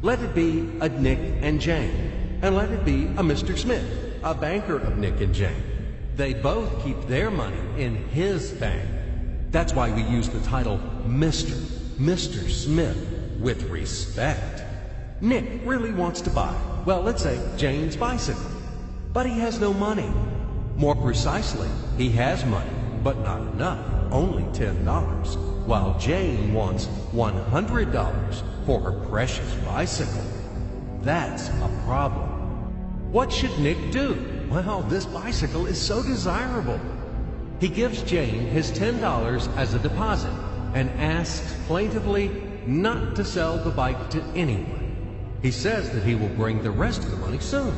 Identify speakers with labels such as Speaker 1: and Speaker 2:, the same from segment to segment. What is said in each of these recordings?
Speaker 1: Let it be a Nick and Jane, and let it be a Mr. Smith, a banker of Nick and Jane. They both keep their money in his bank. That's why we use the title Mr. Smith, with respect. Nick really wants to buy, well, let's say Jane's bicycle, but he has no money. More precisely, he has money, but not enough, only $10, while Jane wants $100 for her precious bicycle. That's a problem. What should Nick do? Well, this bicycle is so desirable. He gives Jane his $10 as a deposit and asks plaintively not to sell the bike to anyone. He says that he will bring the rest of the money soon.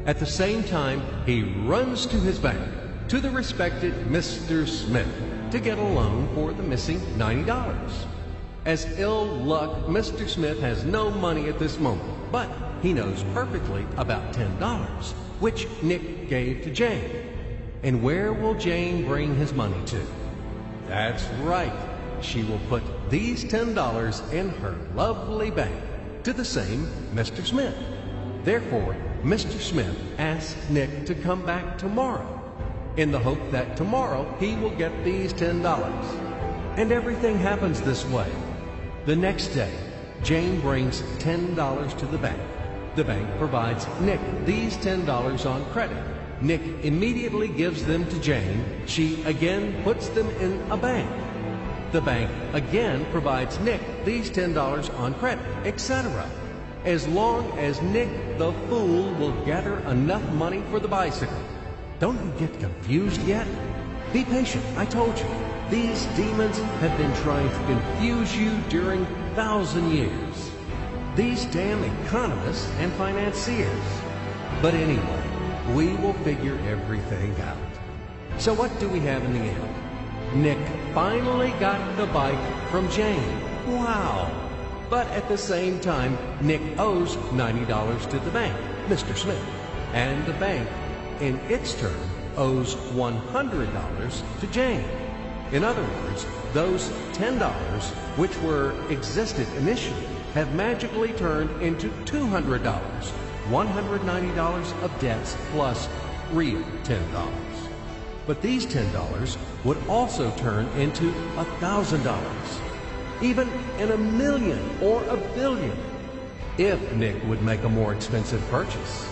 Speaker 1: At the same time, he runs to his bank, to the respected Mr. Smith, to get a loan for the missing $90. As ill luck, Mr. Smith has no money at this moment, but he knows perfectly about $10, which Nick gave to Jane. And where will Jane bring his money to? That's right. She will put these $10 in her lovely bank to the same Mr. Smith. Therefore, Mr. Smith asks Nick to come back tomorrow in the hope that tomorrow he will get these $10. And everything happens this way. The next day, Jane brings $10 to the bank. The bank provides Nick these $10 on credit. Nick immediately gives them to Jane. She again puts them in a bank. The bank again provides Nick these $10 on credit, etc. As long as Nick the fool will gather enough money for the bicycle. Don't you get confused yet? Be patient, I told you. These demons have been trying to confuse you during 1,000 years. These damn economists and financiers. But anyway, we will figure everything out. So what do we have in the end? Nick finally got the bike from Jane. Wow! But at the same time, Nick owes $90 to the bank, Mr. Smith. And the bank, in its turn, owes $100 to Jane. In other words, those $10, which existed initially, have magically turned into $200, $190 of debts plus real $10. But these $10 would also turn into $1,000, even in a million or a billion, if Nick would make a more expensive purchase.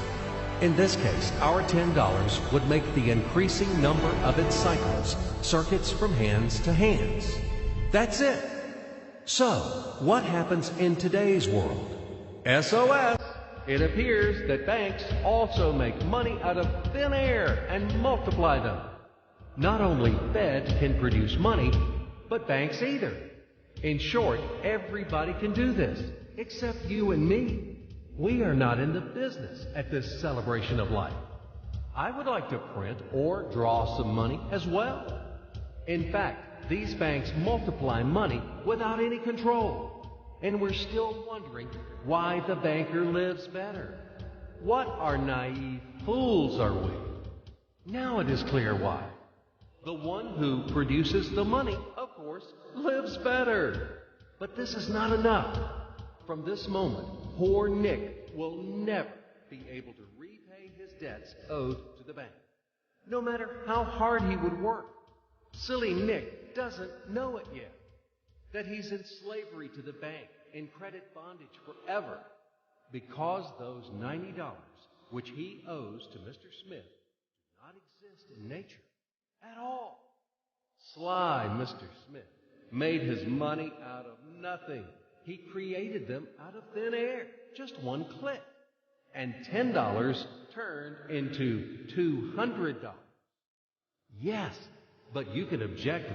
Speaker 1: In this case, our $10 would make the increasing number of its cycles, circuits from hands to hands. That's it. So, what happens in today's world? SOS! It appears that banks also make money out of thin air and multiply them. Not only Fed can produce money, but banks either. In short, everybody can do this, except you and me. We are not in the business at this celebration of life. I would like to print or draw some money as well. In fact, these banks multiply money without any control. And we're still wondering why the banker lives better. What are naive fools are we? Now it is clear why. The one who produces the money, of course, lives better. But this is not enough. From this moment, poor Nick will never be able to repay his debts owed to the bank, no matter how hard he would work. Silly Nick doesn't know it yet, that he's in slavery to the bank, in credit bondage forever, because those $90 which he owes to Mr. Smith do not exist in nature at all. Sly Mr. Smith made his money out of nothing. He created them out of thin air, just one click. And $10 turned into $200. Yes, but you can object